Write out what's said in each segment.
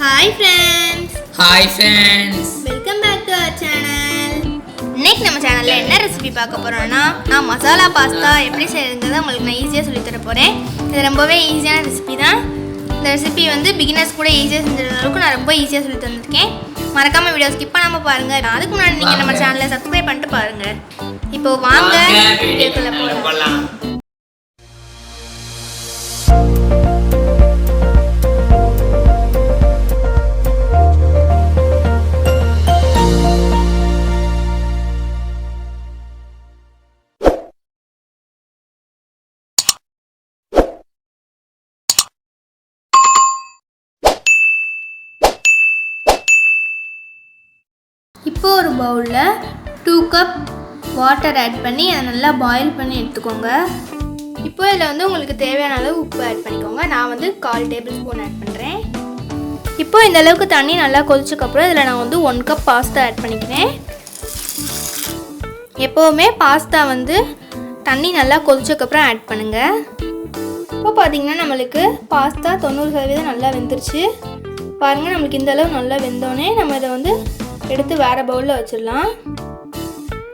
Hi friends. Hi friends. Welcome back to our channel. இன்னைக்கு நம்ம சேனல்ல என்ன ரெசிபி பார்க்க போறோம்னா நான் மசாலா பாஸ்தா எப்படி செய்யறதுன்னு உங்களுக்கு நான் ஈஸியா சொல்லி தர போறேன். இது ரொம்பவே ஈஸியான ரெசிபி தான். இந்த ரெசிபி வந்து பிகினர்ஸ் கூட ஈஸியா செஞ்சுற அளவுக்கு நான் ரொம்ப ஈஸியா சொல்லி தந்திருக்கேன். மறக்காம வீடியோ ஸ்கிப் பண்ணாம பாருங்க. அதுக்கு முன்னாடி நீங்க நம்ம சேனலை சப்ஸ்கிரைப் பண்ணிட்டு பாருங்க. இப்போ வாங்க வீடியோக்குள்ள போலாம். இப்போ ஒரு பவுலில் 2 கப் வாட்டர் ஆட் பண்ணி அதை நல்லா பாயில் பண்ணி எடுத்துக்கோங்க. இப்போ இதில் வந்து உங்களுக்கு தேவையான அளவு உப்பு ஆட் பண்ணிக்கோங்க. நான் வந்து 1/4 டேபிள் ஸ்பூன் ஆட் பண்ணுறேன். இப்போ இந்த அளவுக்கு தண்ணி நல்லா கொதிச்சக்கப்புறம் இதில் நான் வந்து 1 கப் பாஸ்தா ஆட் பண்ணிக்கிறேன். எப்போவுமே பாஸ்தா வந்து தண்ணி நல்லா கொதிச்சக்கப்புறம் ஆட் பண்ணுங்கள். இப்போ பார்த்திங்கன்னா நம்மளுக்கு பாஸ்தா 90% நல்லா வெந்துருச்சு. பாருங்கள், நம்மளுக்கு இந்த அளவு நல்லா வெந்தோடனே நம்ம இதை வந்து எடுத்து வேறு பவுலில் வச்சிடலாம்.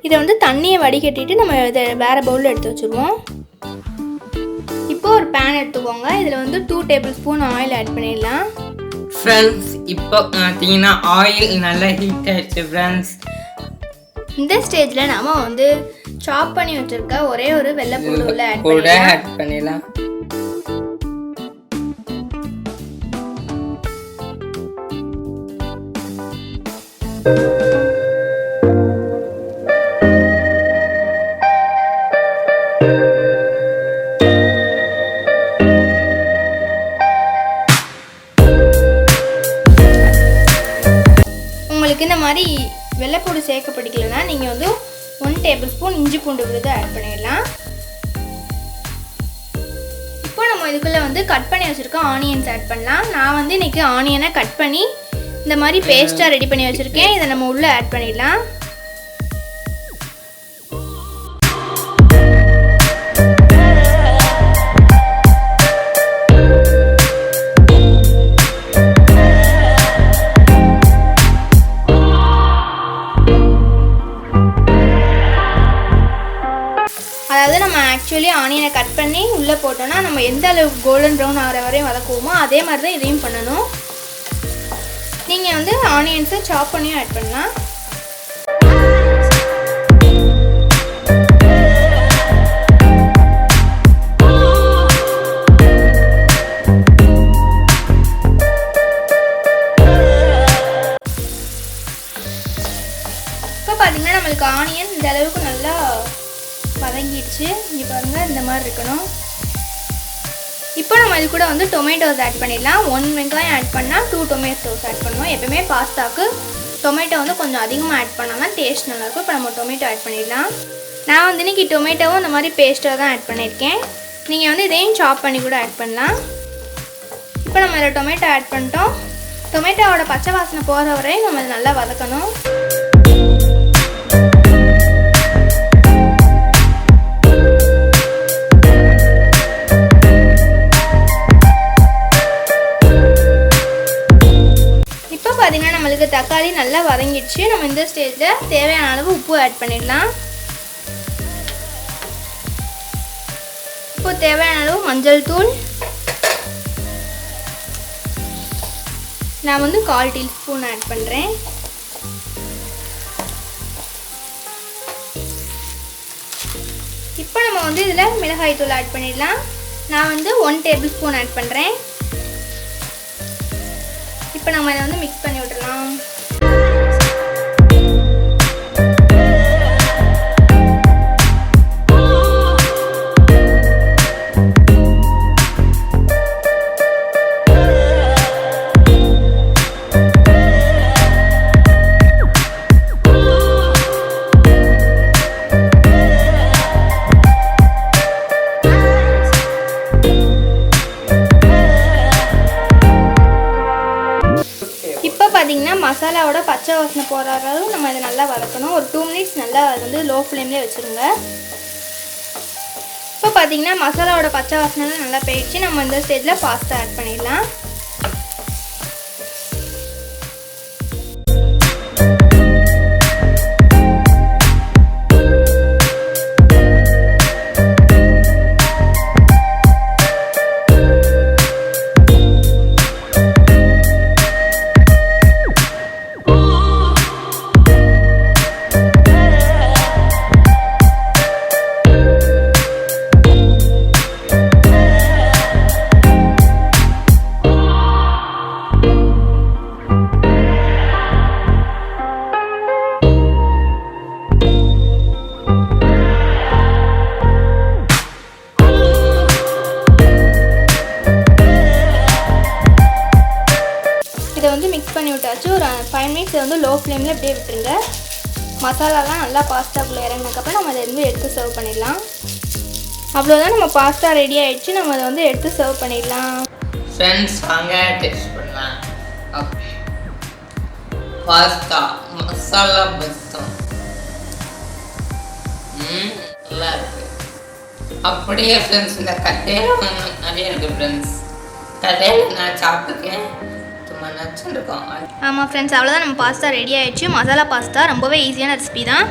இதை வந்து தண்ணியை வடிகட்டிட்டு நம்ம இதை வேறு பவுலில் எடுத்து வச்சுருவோம். இப்போ ஒரு பேன் எடுத்துக்கோங்க. இதில் வந்து 2 டேபிள் ஸ்பூன் ஆயில் ஆட் பண்ணிடலாம். ஃப்ரெண்ட்ஸ், இப்போ பார்த்தீங்கன்னா ஆயில் நல்லா ஹீட் ஆயிடுச்சு ஃப்ரெண்ட்ஸ். இந்த ஸ்டேஜில் நம்ம வந்து சாப் பண்ணி வச்சுருக்க ஒரே ஒரு வெள்ளை பூண்டு உள்ள ஆட் பண்ணிடலாம். உங்களுக்கு இந்த மாதிரி வெள்ளைப்பூடு சேர்க்க பிடிக்கலன்னா நீங்கள் வந்து 1 டேபிள் ஸ்பூன் இஞ்சி பூண்டு விழுது ஆட் பண்ணிடலாம். இப்போ நம்ம இதுக்குள்ளே வந்து கட் பண்ணி வச்சுருக்க ஆனியன்ஸ் ஆட் பண்ணலாம். நான் வந்து இன்றைக்கி ஆனியனை கட் பண்ணி இந்த மாதிரி பேஸ்ட்டாக ரெடி பண்ணி வச்சுருக்கேன். இதை நம்ம உள்ளே ஆட் பண்ணிடலாம். அதாவது நம்ம ஆக்சுவலி ஆனியனை கட் பண்ணி உள்ளே போட்டோன்னா நம்ம எந்த அளவுக்கு கோல்டன் ப்ரௌன் ஆகிற வரையும் வதக்குவோமோ அதே மாதிரி தான் இதையும் பண்ணணும். நீங்கள் வந்து ஆனியன்ஸை சாப் பண்ணியும் ஆட் பண்ணலாம். இப்போ பார்த்தீங்கன்னா நம்மளுக்கு ஆனியன் இந்த அளவுக்கு நல்லா வதங்கிடுச்சு. இங்கே பாருங்கள், இந்த மாதிரி இருக்கணும். இப்போ நம்ம இது கூட வந்து டொமேட்டோஸ் ஆட் பண்ணிடலாம். 1 வெங்காயம் ஆட் பண்ணால் 2 டொமேட்டோஸ் ஆட் பண்ணுவோம். எப்பவுமே பாஸ்தாவுக்கு டொமேட்டோ வந்து கொஞ்சம் அதிகமாக ஆட் பண்ணால் தான் டேஸ்ட் நல்லாயிருக்கும். இப்போ நம்ம டொமேட்டோ ஆட் பண்ணிடலாம். நான் வந்து இன்றைக்கி டொமேட்டோவும் இந்த மாதிரி பேஸ்ட்டாக தான் ஆட் பண்ணியிருக்கேன். நீங்கள் வந்து இதையும் சாப் பண்ணி கூட ஆட் பண்ணலாம். இப்போ நம்ம இதில் டொமேட்டோ ஆட் பண்ணிட்டோம். டொமேட்டோவோட பச்சை வாசனை போகிற வரையும் நம்ம நல்லா வதக்கணும். பார்த்தீங்கன்னா நம்மளுக்கு தக்காளி நல்லா வதங்கிடுச்சு. நம்ம இந்த ஸ்டேஜில் தேவையான அளவு உப்பு ஆட் பண்ணிடலாம். இப்போ தேவையான அளவு மஞ்சள் தூள் நான் வந்து 1/4 டீஸ்பூன் ஆட் பண்ணுறேன். இப்போ நம்ம வந்து இதில் மிளகாய் தூள் ஆட் பண்ணிடலாம். நான் வந்து 1 டேபிள் ஸ்பூன் ஆட் பண்ணுறேன். இப்போ நம்ம இதை வந்து மிக்ஸ் பண்ணி விட்டுறலாம். பார்த்தீங்கன்னா மசாலாவோட பச்சை வாசனை போகிற அளவு நம்ம இதை நல்லா வதக்கணும். ஒரு 2 மினிட்ஸ் நல்லா வந்து லோ ஃப்ளேம்லேயே வச்சுருங்க. இப்போ பார்த்தீங்கன்னா மசாலாவோட பச்சை வாசனை நல்லா போயிடுச்சு. நம்ம இந்த ஸ்டேஜில் பாஸ்தா ஆட் பண்ணிடலாம். இதை வந்து மிக்ஸ் பண்ணி விட்டாச்சு. ஒரு 5 மினிட்ஸ் வந்து லோ ஃப்ளேமில் இப்படியே விட்டுருங்க. மசாலாலாம் நல்லா பாஸ்தாக்குள்ளே இறங்கினதுக்கப்புறம் நம்ம அதை வந்து எடுத்து சர்வ் பண்ணிடலாம். அவ்வளோதான், நம்ம பாஸ்தா ரெடி ஆகிடுச்சு. நம்ம அதை வந்து எடுத்து சர்வ் பண்ணிடலாம். ஃப்ரெண்ட்ஸ் வாங்க டேஸ்ட் பண்ணலாம். பாஸ்தா மசாலா பாஸ்தா நல்லா இருக்கு. அப்படியே ஃப்ரெண்ட்ஸ் இந்த கட்டையில் நிறைய இருக்கு ஃப்ரெண்ட்ஸ். கட்டையில் நான் சாப்பிட்டுருக்கேன், சும்மா நச்சுருக்கோம். ஆமாம் ஃப்ரெண்ட்ஸ், அவ்வளோதான், நம்ம பாஸ்தா ரெடி ஆகிடுச்சு. மசாலா பாஸ்தா ரொம்பவே ஈஸியான ரெசிபி தான்.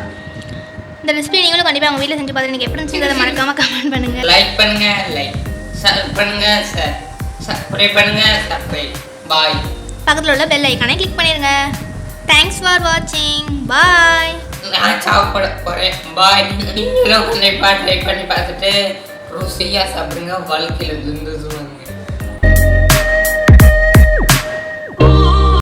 இந்த ரெசிபி நீங்களும் கண்டிப்பாக உங்கள் வீட்டில் செஞ்சு பார்த்து எனக்கு எப்படி இருந்துச்சுன்றதை மறக்காமல் கமெண்ட் பண்ணுங்கள். லைக் பண்ணுங்கள், லைக் ஷேர் பண்ணுங்கள், ஷேர் சப்ஸ்கிரைப் பண்ணுங்கள், சப்ஸ்கிரைப். பாய். பக்கத்தில் உள்ள பெல் ஐக்கானை கிளிக் பண்ணிடுங்க. தேங்க்ஸ் ஃபார் வாட்சிங். பாய். நான் சாப்பிட போகிறேன். பாய். நீங்களும் கண்டிப்பாக ட்ரை பண்ணி பார்த்துட்டு ருசியாக சாப்பிடுங்க. வாழ்க்கையில் இருந்துருவாங்க.